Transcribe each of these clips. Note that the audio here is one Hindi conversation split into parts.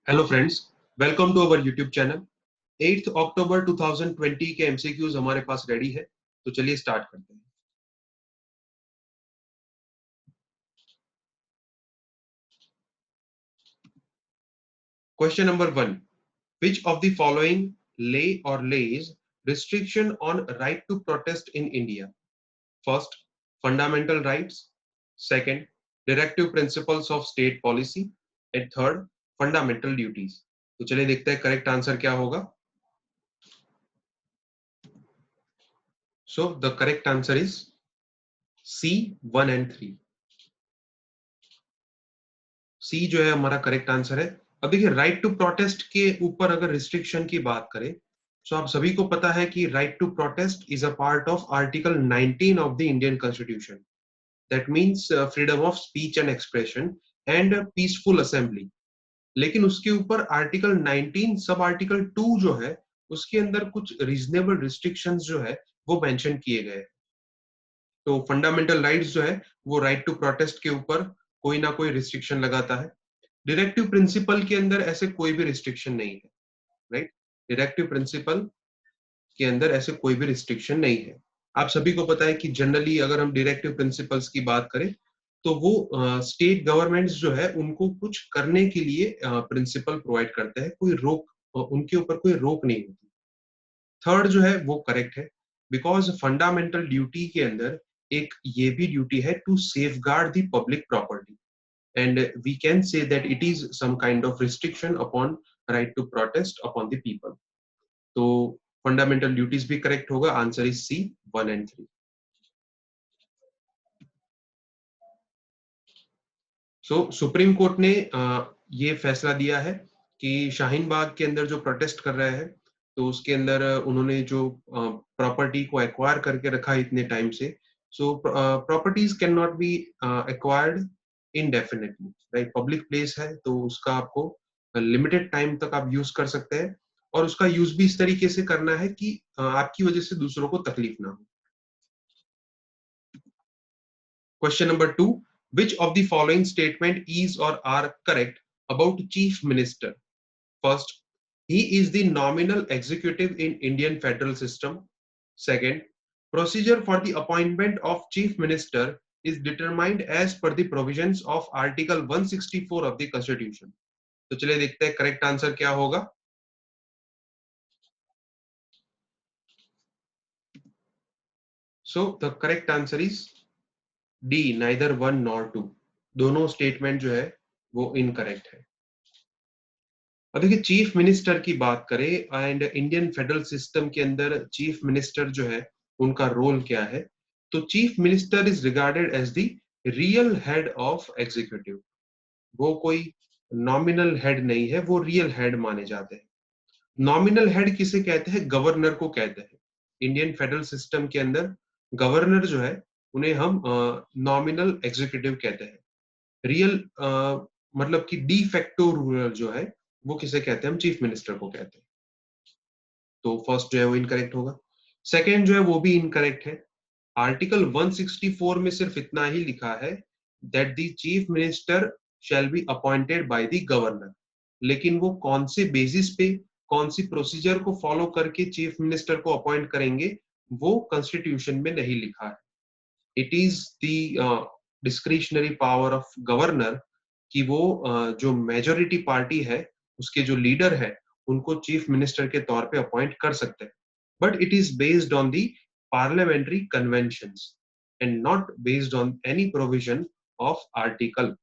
Hello friends, welcome to our YouTube channel. 8 October 2020 के एमसीक्यूज हमारे पास रेडी है, तो चलिए स्टार्ट करते हैं। Question number 1, which of the following lay और lays restriction on right to protest in India? First, fundamental rights. Second, directive principles of state policy. And third, fundamental duties. तो चलिए देखते हैं करेक्ट आंसर क्या होगा। So the correct answer is C, 1 and 3। C जो है हमारा करेक्ट आंसर है। अब देखिए, राइट टू प्रोटेस्ट के ऊपर अगर रिस्ट्रिक्शन की बात करें, तो आप सभी को पता है कि right to protest is a part of article 19 of the Indian constitution. That means freedom of speech and expression and peaceful assembly. लेकिन उसके ऊपर आर्टिकल 19 सब आर्टिकल 2 जो है, उसके अंदर कुछ रीजनेबल रिस्ट्रिक्शंस जो है वो मेंशन किए गए हैं। तो फंडामेंटल राइट्स जो है वो राइट टू प्रोटेस्ट के ऊपर कोई ना कोई रिस्ट्रिक्शन लगाता है। डायरेक्टिव प्रिंसिपल के अंदर ऐसे कोई भी रिस्ट्रिक्शन नहीं है। राइट, डायरेक्टिव प्रिंसिपल के अंदर ऐसे कोई भी रिस्ट्रिक्शन नहीं है। आप सभी को पता है कि जनरली अगर हम डायरेक्टिव प्रिंसिपल्स की बात करें, तो वो स्टेट गवर्नमेंट्स जो है उनको कुछ करने के लिए प्रिंसिपल प्रोवाइड करते हैं। कोई रोक, उनके ऊपर कोई रोक नहीं होती। थर्ड जो है वो करेक्ट है, बिकॉज फंडामेंटल ड्यूटी के अंदर एक ये भी ड्यूटी है to safeguard the public property, and we can say that it is some kind of restriction upon right to protest upon the people. तो फंडामेंटल ड्यूटीज भी करेक्ट होगा। Answer is C, 1 and 3। So Supreme Court ने ये फैसला दिया है कि शाहीन बाग के अंदर जो प्रोटेस्ट कर रहे हैं, तो उसके अंदर उन्होंने जो प्रॉपर्टी को एक्वायर करके रखा है इतने टाइम से, so properties can not be acquired indefinitely. Right, public place है तो उसका आपको लिमिटेड टाइम तक आप यूज कर सकते हैं, और उसका यूज भी इस तरीके से करना है कि आपकी वजह से दूसरों को तकलीफ ना हो। Question number 2. Which of the following statement is or are correct about Chief Minister? First, he is the nominal executive in Indian federal system. Second, procedure for the appointment of Chief Minister is determined as per the provisions of Article 164 of the Constitution. तो चलिए देखते हैं करेक्ट आंसर क्या होगा। So the correct answer is D, neither one nor two. दोनों स्टेटमेंट जो है वो इनकरेक्ट है। और देखिए, चीफ मिनिस्टर की बात करें एंड इंडियन फेडरल सिस्टम के अंदर चीफ मिनिस्टर जो है उनका रोल क्या है, तो chief minister is regarded as the real head of executive. वो कोई नॉमिनल हेड नहीं है, वो रियल हेड माने जाते हैं। नॉमिनल हेड किसे कहते हैं? गवर्नर को कहते हैं। इंडियन फेडरल सिस्टम के अंदर गवर्नर जो है उन्हें हम नॉमिनल एग्जीक्यूटिव कहते हैं। रियल मतलब कि डी फैक्टो रूलर जो है वो किसे कहते हैं? हम चीफ मिनिस्टर को कहते हैं। तो फर्स्ट जो है वो इनकरेक्ट होगा। सेकेंड जो है वो भी इनकरेक्ट है। आर्टिकल 164 में सिर्फ इतना ही लिखा है that the chief minister shall be appointed by the governor, लेकिन वो कौन से बेसिस पे, कौन सी प्रोसीजर को फॉलो करके चीफ मिनिस्टर को अपॉइंट करेंगे, वो कॉन्स्टिट्यूशन में नहीं लिखा है। It is the discretionary power of governor कि वो जो मेजोरिटी पार्टी है उसके जो लीडर है उनको चीफ मिनिस्टर के तौर पे अपॉइंट कर सकते हैं, but it is based on the parliamentary conventions and not based on any provision of article.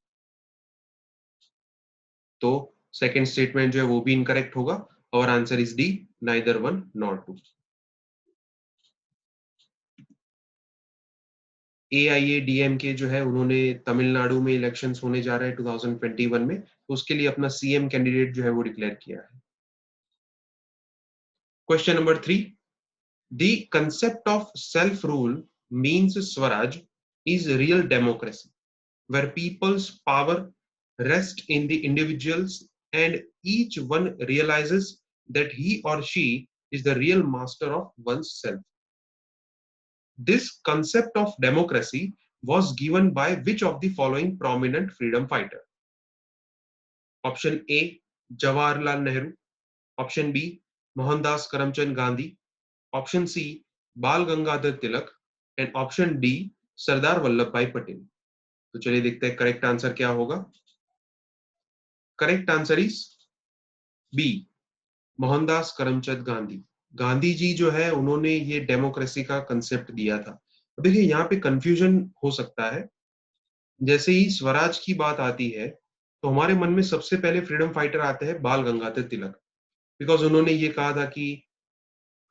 तो सेकेंड स्टेटमेंट जो है वो भी इनकरेक्ट होगा, और answer is D, neither one not two. AIADMK जो है उन्होंने तमिलनाडु में इलेक्शंस होने जा रहे हैं 2021 में, तो उसके लिए अपना सीएम कैंडिडेट जो है वो डिक्लेयर किया है। Question number 3, the concept of self rule means Swaraj is real democracy where people's power rests in the individuals and each one realizes that he or she is the real master of one's self. This concept of democracy was given by which of the following prominent freedom fighter? Option A, Jawaharlal Nehru, option B Mohandas Karamchand Gandhi, option C Bal Gangadhar Tilak and option D Sardar Vallabh Bhai Patel. तो चलिए देखते हैं करेक्ट आंसर क्या होगा। Correct answer is B Mohandas Karamchand Gandhi. Gandhi ji जो है उन्होंने ये डेमोक्रेसी का कंसेप्ट दिया था। अब देखिए यहाँ पे कंफ्यूजन हो सकता है। जैसे ही स्वराज की बात आती है तो हमारे मन में सबसे पहले फ्रीडम फाइटर आते हैं बाल गंगाधर तिलक, बिकॉज उन्होंने ये कहा था कि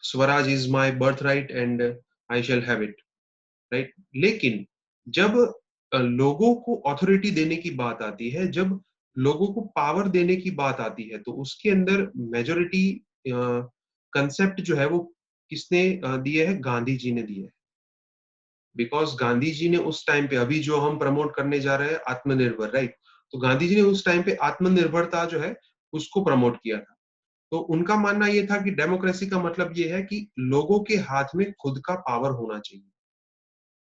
Swaraj is my birth right and I shall have it, right. लेकिन जब लोगों को अथॉरिटी देने की बात आती है, जब लोगों को पावर देने की बात आती है, तो उसके अंदर मेजोरिटी कंसेप्ट जो है वो किसने दिए है? गांधी जी ने दिए है। बिकॉज गांधी जी ने उस टाइम पे, अभी जो हम प्रमोट करने जा रहे हैं आत्मनिर्भर, राइट, तो गांधी जी ने उस टाइम पे आत्मनिर्भरता जो है उसको प्रमोट किया था। तो उनका मानना ये था कि डेमोक्रेसी का मतलब ये है कि लोगों के हाथ में खुद का पावर होना चाहिए।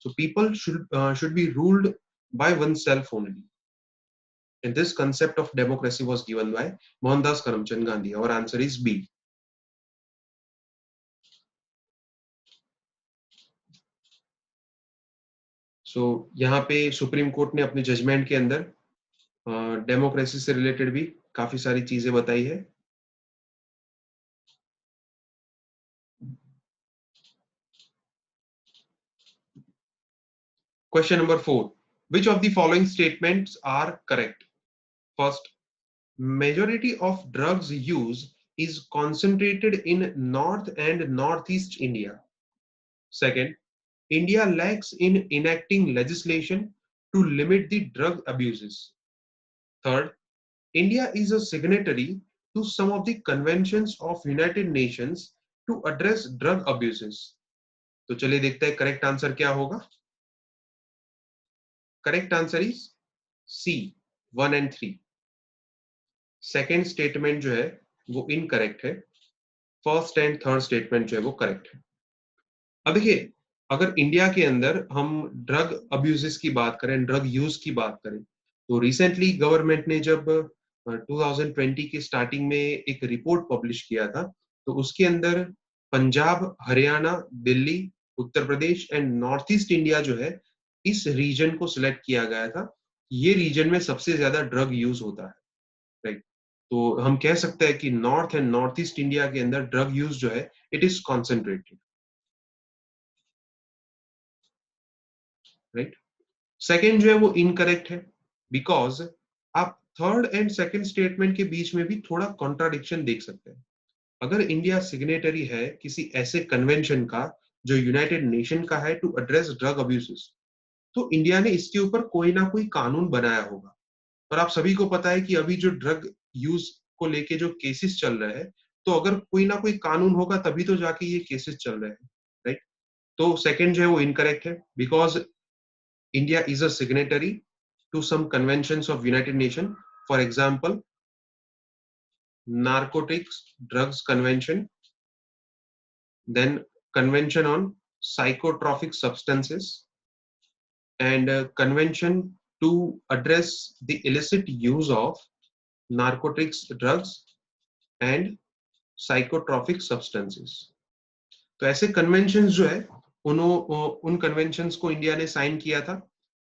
So people should be ruled by oneself only. And this concept of democracy was given by Mohandas Karamchand Gandhi. Our answer is B. So यहाँ पे सुप्रीम कोर्ट ने अपने जजमेंट के अंदर डेमोक्रेसी से रिलेटेड भी काफी सारी चीजें बताई है। Question number 4. Which of the following statements are correct? First, majority of drugs use is concentrated in North and Northeast India. Second, India lacks in enacting legislation to limit the drug abuses. Third, India is a signatory to some of the conventions of United Nations to address drug abuses. तो चलिए देखते हैं करेक्ट आंसर क्या होगा। Correct answer is C, 1 and 3। Second statement जो है वो इनकरेक्ट है, फर्स्ट एंड थर्ड स्टेटमेंट जो है वो करेक्ट है। अब देखिए, अगर इंडिया के अंदर हम ड्रग अब्यूजेस की बात करें, ड्रग यूज की बात करें, तो रिसेंटली गवर्नमेंट ने जब 2020 की स्टार्टिंग में एक रिपोर्ट पब्लिश किया था, तो उसके अंदर Punjab, Haryana, Delhi, Uttar Pradesh and north east India जो है, इस रीजन को सिलेक्ट किया गया था। ये रीजन में सबसे ज्यादा ड्रग यूज होता है, राइट। तो हम कह सकते हैं कि north and north east India के अंदर ड्रग यूज जो है it is concentrated, right. Second जो है वो इनकरेक्ट है, बिकॉज आप थर्ड एंड सेकेंड स्टेटमेंट के बीच में भी थोड़ा कॉन्ट्राडिक्शन देख सकते हैं। अगर इंडिया सिग्नेटरी है किसी ऐसे कन्वेंशन का जो यूनाइटेड नेशन का है टू एड्रेस ड्रग अब्यूजेस, तो इंडिया ने इसके ऊपर कोई ना कोई कानून बनाया होगा। और आप सभी को पता है कि अभी जो ड्रग यूज को लेके जो केसेस चल रहे हैं, तो अगर कोई ना कोई कानून होगा तभी तो जाके ये केसेस चल रहे हैं, राइट। तो सेकंड जो है वो इनकरेक्ट है, because India is a signatory to some conventions of United Nations. For example, Narcotics Drugs Convention, then Convention on Psychotropic Substances, and Convention to address the illicit use of narcotics, drugs, and psychotropic substances. तो ऐसे कन्वेंशंस जो है उन कन्वेंशंस को इंडिया ने साइन किया था,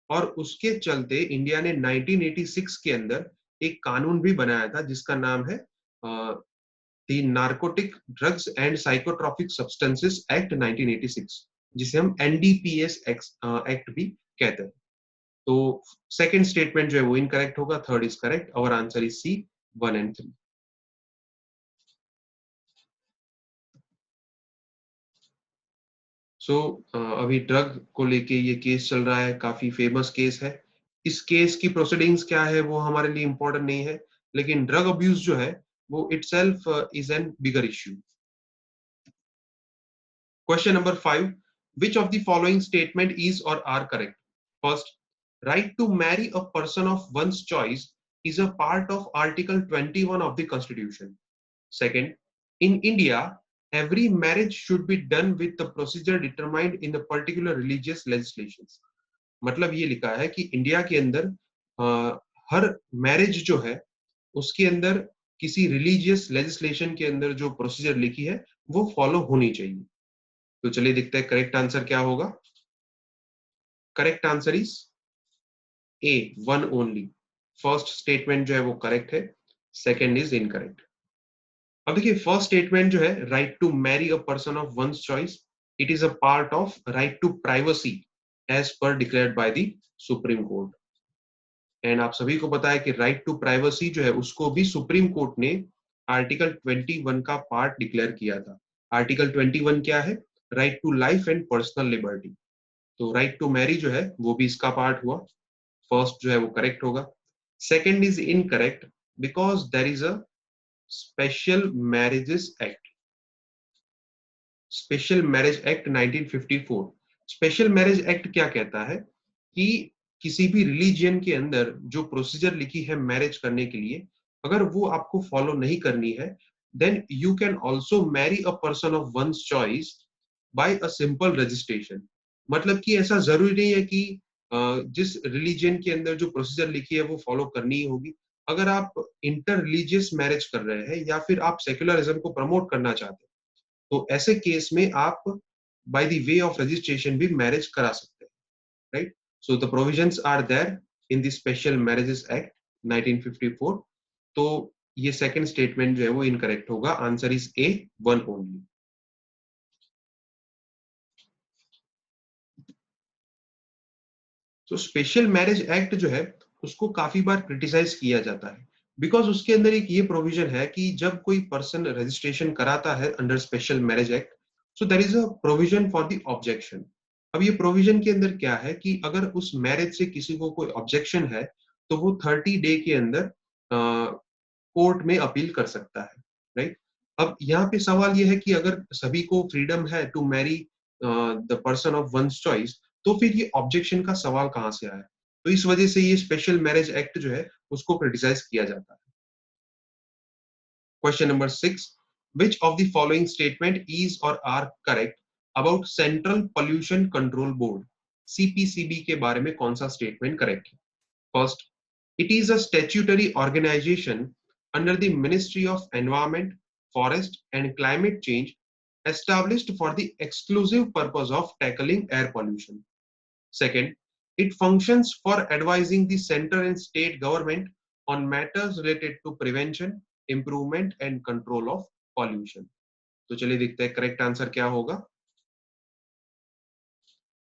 और उसके चलते इंडिया ने 1986 के अंदर एक कानून भी बनाया था जिसका नाम है the narcotic drugs and psychotropic substances act 1986, जिसे हम एनडीपीएस एक्ट भी कहते हैं। तो सेकंड स्टेटमेंट जो है वो इनकरेक्ट होगा, third is correct. Our answer is C, 1 and 3। So अभी ड्रग को लेके ये केस चल रहा है, काफी फेमस केस है। इस केस की प्रोसीडिंग्स क्या है वो हमारे लिए इंपॉर्टेंट नहीं है, लेकिन ड्रग अब्यूज जो है वो itself is an bigger issue. Question number 5, which of the following statement is or are correct? First, right to marry a person of one's choice is a part of Article 21 of the Constitution. Second, in India, every marriage should be done with the procedure determined in the particular religious legislations. मतलब ये लिखा है कि इंडिया के अंदर हर मैरिज जो है उसके अंदर किसी रिलीजियस लेजिस्लेशन के अंदर जो प्रोसीजर लिखी है वो फॉलो होनी चाहिए। तो चलिए देखते हैं करेक्ट आंसर क्या होगा। Correct answer is A, one only. First statement जो है वो करेक्ट है, सेकंड इज इनकरेक्ट। अब देखिए फर्स्ट स्टेटमेंट जो है, right to marry a person of one's choice, it is a part of right to privacy as per declared by the Supreme Court. And आप सभी को पता है कि राइट टू प्राइवेसी जो है उसको भी सुप्रीम कोर्ट ने आर्टिकल 21 का पार्ट डिक्लेयर किया था। आर्टिकल 21 क्या है? Right to life and personal liberty. तो राइट टू मैरी जो है वो भी इसका पार्ट हुआ। फर्स्ट जो है वो करेक्ट होगा। Second is incorrect because there is a special marriages act. Special marriage act 1954। Special marriage act क्या कहता है कि किसी भी रिलीजियन के अंदर जो प्रोसीजर लिखी है मैरिज करने के लिए, अगर वो आपको फॉलो नहीं करनी है, then you can also marry a person of one's choice by a simple registration. मतलब कि ऐसा जरूरी नहीं है कि जिस रिलीजियन के अंदर जो प्रोसीजर लिखी है वो फॉलो करनी ही होगी। अगर आप इंटर रिलीजियस मैरिज कर रहे हैं या फिर आप सेक्युलरिज्म को प्रमोट करना चाहते हैं, तो ऐसे केस में आप by the way of registration भी मैरिज करा सकते हैं, right? So the provisions are there in the special marriages act 1954। तो ये सेकंड स्टेटमेंट जो है वो इनकरेक्ट होगा। Answer is A, one only. तो स्पेशल मैरिज एक्ट जो है उसको काफी बार क्रिटिसाइज किया जाता है, बिकॉज उसके अंदर एक ये प्रोविजन है कि जब कोई पर्सन रजिस्ट्रेशन कराता है under special marriage act, so there is a provision for the objection. अब ये प्रोविजन के अंदर क्या है कि अगर उस मैरिज से किसी को कोई ऑब्जेक्शन है तो वो 30 डे के अंदर कोर्ट में अपील कर सकता है, राइट? अब यहाँ पे सवाल ये है कि अगर सभी को फ्रीडम है to marry the person of one's choice, तो फिर ये ऑब्जेक्शन का सवाल कहाँ से आया? तो इस वजह से ये स्पेशल मैरिज एक्ट जो है उसको क्रिटिसाइज किया जाता है। Question number 6, which of the following statement is or are correct about central pollution control board? CPCB के बारे में कौन सा स्टेटमेंट करेक्ट है? First, it is a statutory organization under the Ministry of Environment, Forest and Climate Change, established for the exclusive purpose of tackling air pollution. Second, it functions for advising the center and state government on matters related to prevention, improvement and control of pollution. तो चलिए देखते हैं करेक्ट आंसर क्या होगा।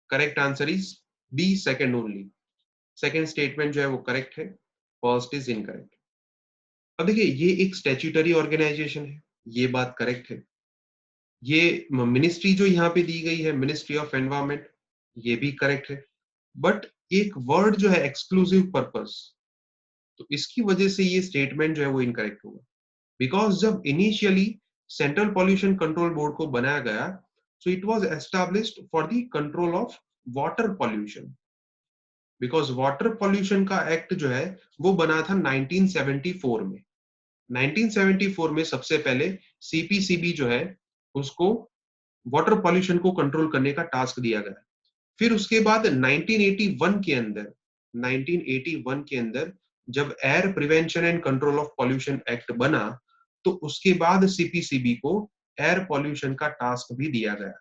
Correct answer is B, second only. Second statement जो है वो करेक्ट है, फर्स्ट इज इनकरेक्ट। अब देखिए ये एक स्टैट्यूटरी ऑर्गेनाइजेशन है, ये बात करेक्ट है। ये मिनिस्ट्री जो यहाँ पे दी गई है, मिनिस्ट्री ऑफ एनवायरमेंट, ये भी करेक्ट है। बट एक वर्ड जो है एक्सक्लूसिव पर्पस, तो इसकी वजह से ये स्टेटमेंट जो है वो इनकरेक्ट होगा। बिकॉज जब initially central pollution control board को बनाया गया, so it was established for the control of water pollution. Because water pollution का एक्ट जो है वो बना था 1974 में। 1974 में सबसे पहले सीपीसीबी जो है उसको वाटर पॉल्यूशन को कंट्रोल करने का टास्क दिया गया। फिर उसके बाद 1981 के अंदर जब air prevention and control of pollution act बना, तो उसके बाद सीपीसीबी को एयर पॉल्यूशन का टास्क भी दिया गया,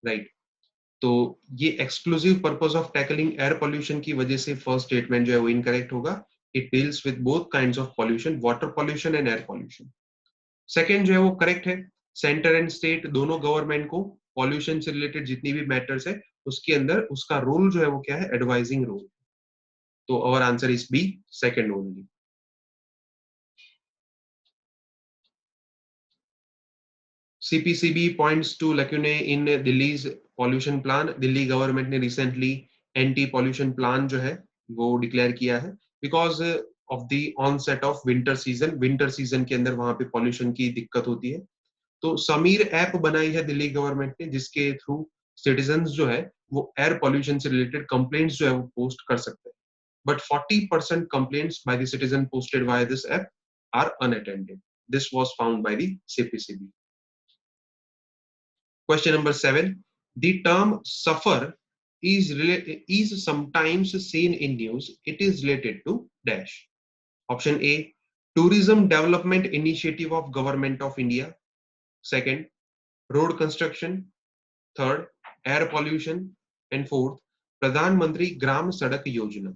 राइट? तो ये exclusive purpose of tackling air pollution की वजह से फर्स्ट स्टेटमेंट जो है वो इनकरेक्ट होगा। It deals with both kinds of pollution, water pollution and air pollution. Second जो है वो करेक्ट है। सेंटर एंड स्टेट दोनों गवर्नमेंट को पॉल्यूशन से रिलेटेड जितनी भी मैटर्स है उसके अंदर उसका रोल जो है वो क्या है? Advising role. तो our answer is B, second only. CPCB points to lacunae in Delhi's pollution plan. Delhi government ने रिसेंटली एंटी पॉल्यूशन प्लान जो है वो डिक्लेयर किया है because of the onset of winter season. Winter season के अंदर वहां पे पॉल्यूशन की दिक्कत होती है। तो समीर ऐप बनाई है दिल्ली गवर्नमेंट ने, जिसके थ्रू सिटीजन्स जो है वो एयर पॉल्यूशन से रिलेटेड कंप्लेंट्स जो है वो पोस्ट कर सकते हैं। But 40% complaints by the citizen posted by this app are unattended. This was found by the CPCB. Question number 7. The term suffer is sometimes seen in news. It is related to dash. Option A, tourism development initiative of government of India. Second, road construction. Third, air pollution. And fourth, प्रधानमंत्री ग्राम सड़क योजना.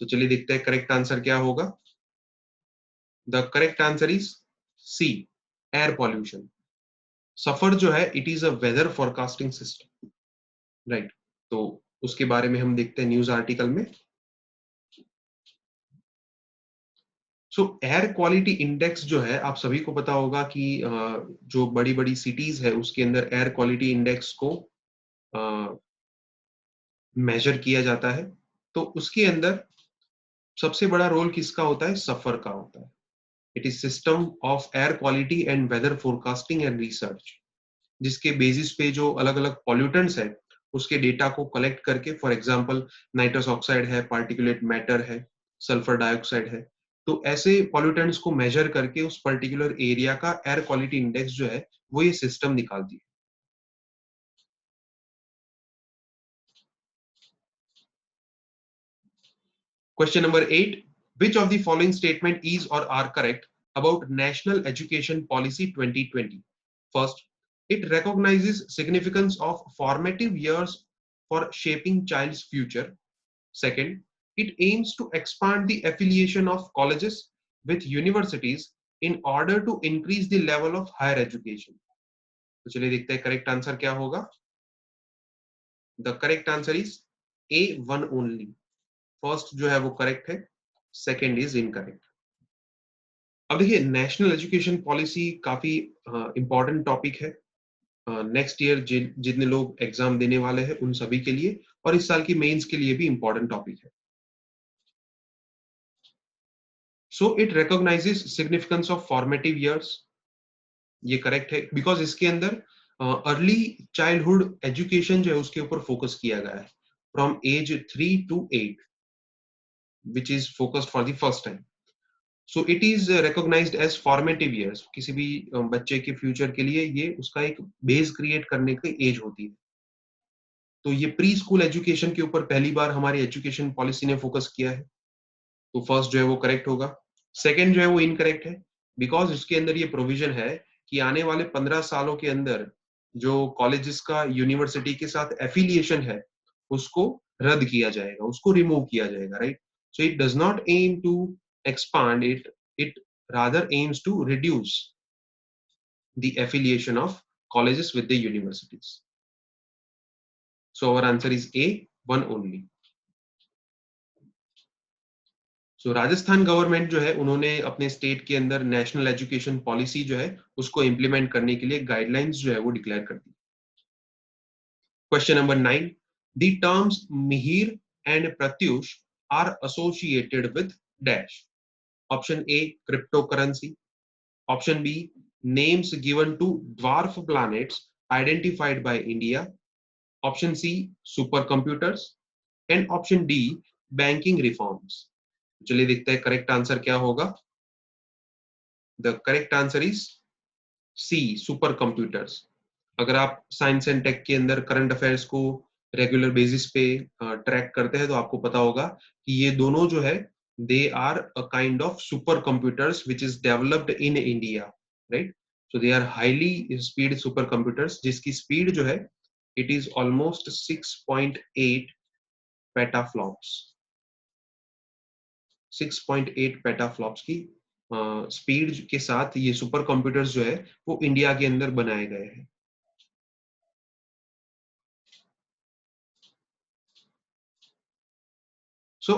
तो चलिए देखते हैं करेक्ट आंसर क्या होगा. The correct answer is C, air pollution. SAFAR जो है it is a weather forecasting system, right. तो उसके बारे में हम देखते हैं न्यूज आर्टिकल में. सो एयर क्वालिटी इंडेक्स जो है आप सभी को पता होगा कि जो बड़ी बड़ी सिटीज है उसके अंदर एयर क्वालिटी इंडेक्स को मेजर किया जाता है. तो उसके अंदर सबसे बड़ा रोल किसका होता है? सफर का होता है. It is system of air quality and weather forecasting and research, जिसके बेसिस पे जो अलग अलग पॉल्यूटेंट्स है उसके डेटा को कलेक्ट करके, फॉर एग्जांपल नाइट्रस ऑक्साइड है, पार्टिकुलेट मैटर है, सल्फर डाइऑक्साइड है, तो ऐसे पॉल्यूटेंट्स को मेजर करके उस पर्टिकुलर एरिया का एयर क्वालिटी इंडेक्स जो है वो ये सिस्टम निकालती है. Question number 8. Which of the following statement is or are correct about National Education Policy 2020? First, it recognizes significance of formative years for shaping child's future. Second, it aims to expand the affiliation of colleges with universities in order to increase the level of higher education. तो चलिए देखते हैं करेक्ट आंसर क्या होगा. The correct answer is A, one only. First जो है वो करेक्ट है, सेकेंड इज इनकरेक्ट. अब देखिए नेशनल एजुकेशन पॉलिसी काफी इंपॉर्टेंट टॉपिक है नेक्स्ट ईयर जितने लोग एग्जाम देने वाले हैं उन सभी के लिए, और इस साल की मेंस के लिए भी इंपॉर्टेंट टॉपिक है. So it recognises significance of formative years, ये करेक्ट है बिकॉज इसके अंदर अर्ली चाइल्डहुड एजुकेशन जो है उसके ऊपर फोकस किया गया है from age 3 to 8, which is focused for the first time. So it is recognised as formative years. किसी भी बच्चे के फ्यूचर के लिए ये उसका एक बेस क्रिएट करने की एज होती है. तो ये प्री स्कूल एजुकेशन के ऊपर पहली बार हमारी एजुकेशन पॉलिसी ने फोकस किया है. तो फर्स्ट जो है वो करेक्ट होगा. सेकंड जो है वो इनकरेक्ट है बिकॉज उसके अंदर ये प्रोविजन है कि आने वाले 15 सालों के अंदर जो कॉलेजेस का यूनिवर्सिटी के साथ एफिलिएशन है उसको रद्द किया जाएगा, उसको रिमूव किया जाएगा, right. So it does not aim to expand it, it rather aims to reduce the affiliation of colleges with the universities. So our answer is A, one only. So Rajasthan government जो है उन्होंने अपने स्टेट के अंदर नेशनल एजुकेशन पॉलिसी जो है उसको इंप्लीमेंट करने के लिए गाइडलाइंस जो है वो डिक्लेयर कर दी. Question number 9. The terms Mihir and Pratyush are associated with dash. Option A, cryptocurrency. Option B, names given to dwarf planets identified by India. Option C, supercomputers. And option D, banking reforms. चलिए देखते हैं करेक्ट आंसर क्या होगा. The correct answer is C, super computers. अगर आप साइंस एंड टेक के अंदर करंट अफेयर्स को रेगुलर बेसिस पे ट्रैक करते हैं तो आपको पता होगा कि ये दोनों जो है they are a kind of super computers which is developed in India, right. So they are highly speed super computers जिसकी स्पीड जो है it is almost 6.8 petaflops. 6.8 petaflops की स्पीड के साथ ये सुपर कंप्यूटर्स जो है वो इंडिया के अंदर बनाए गए हैं.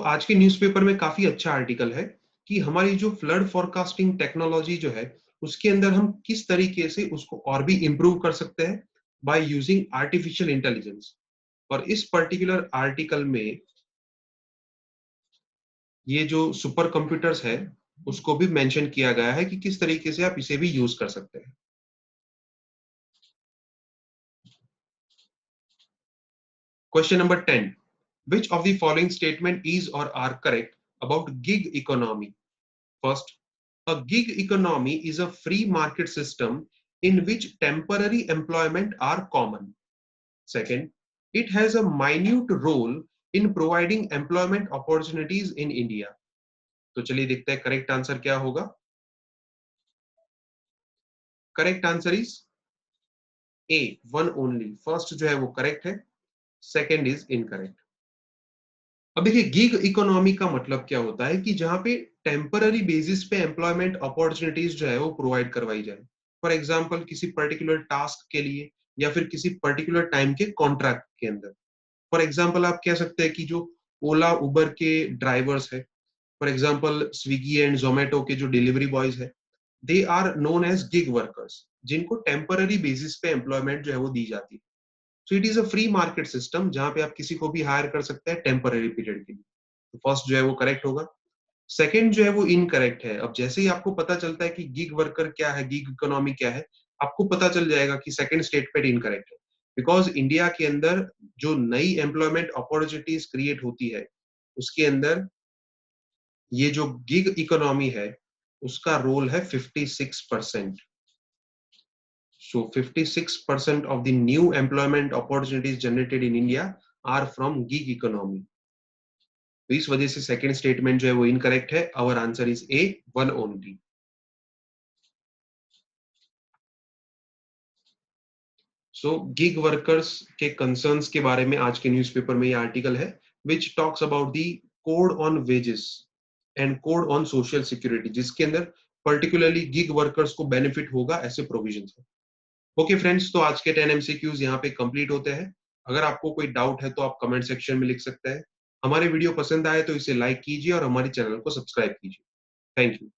आज के न्यूज़पेपर में काफी अच्छा आर्टिकल है कि हमारी जो फ्लड फोरकास्टिंग टेक्नोलॉजी जो है उसके अंदर हम किस तरीके से उसको और भी इंप्रूव कर सकते हैं बाय यूजिंग आर्टिफिशियल इंटेलिजेंस. और इस पर्टिकुलर आर्टिकल में ये जो सुपर कंप्यूटर्स है उसको भी मेंशन किया गया है कि किस तरीके से आप इसे भी यूज कर सकते हैं. Question number 10. Which of the following statement is or are correct about gig economy? First, a gig economy is a free market system in which temporary employment are common. Second, it has a minute role in providing employment opportunities in India. तो चलिए देखते हैं करेक्ट आंसर क्या होगा। Correct answer is A, one only. First जो है वो करेक्ट है, सेकंड इज इनकरेक्ट। अब देखिए गिग इकोनॉमी का मतलब क्या होता है कि जहां पे टेम्पररी बेसिस पे एम्प्लॉयमेंट अपॉर्चुनिटीज जो है वो प्रोवाइड करवाई जाए। फॉर एग्जांपल किसी पर्टिकुलर टास्क के लिए या फिर किसी पर्टिकुलर टाइम के कॉन्ट्रैक्ट के अंदर। फॉर एग्जांपल आप कह सकते हैं कि जो ओला उबर के ड्राइवर्स है, for example Swiggy and Zomato के जो डिलीवरी बॉयज है, they are known as gig workers, जिनको टेम्पररी बेसिस पे एम्प्लॉयमेंट जो है वो दी जाती है। So it is a free market system जहां पे आप किसी को भी हायर कर सकते हैं टेम्पररी पीरियड के लिए। तो फर्स्ट जो है वो करेक्ट होगा। सेकंड जो है वो इनकरेक्ट है। अब जैसे ही आपको पता चलता है कि गिग वर्कर क्या है, गिग इकोनॉमी क्या है, आपको पता चल जाएगा कि सेकंड स्टेटमेंट इनकरेक्ट है। बिकॉज इंडिया के अंदर जो नई एम्प्लॉयमेंट अपॉर्चुनिटीज क्रिएट होती है, उसके अंदर ये जो गिग इकोनॉमी है उसका रोल है 56%। So 56% of the new employment opportunities generated in India are from gig economy. तो इस वजह से सेकंड स्टेटमेंट जो है वो इनकरेक्ट है। Our answer is A, one only. So gig workers के कंसर्न्स के बारे में आज के न्यूज़पेपर में ये आर्टिकल है, which talks about the code on wages and code on social security, जिसके अंदर पर्टिकुलरली गिग वर्कर्स को बेनिफिट होगा ऐसे प्रोविजंस है। ओके फ्रेंड्स, तो आज के 10 एमसीक्यूज यहाँ पे कंप्लीट होते हैं। अगर आपको कोई डाउट है तो आप कमेंट सेक्शन में लिख सकते हैं। हमारे वीडियो पसंद आए तो इसे लाइक कीजिए और हमारे चैनल को सब्सक्राइब कीजिए। Thank you.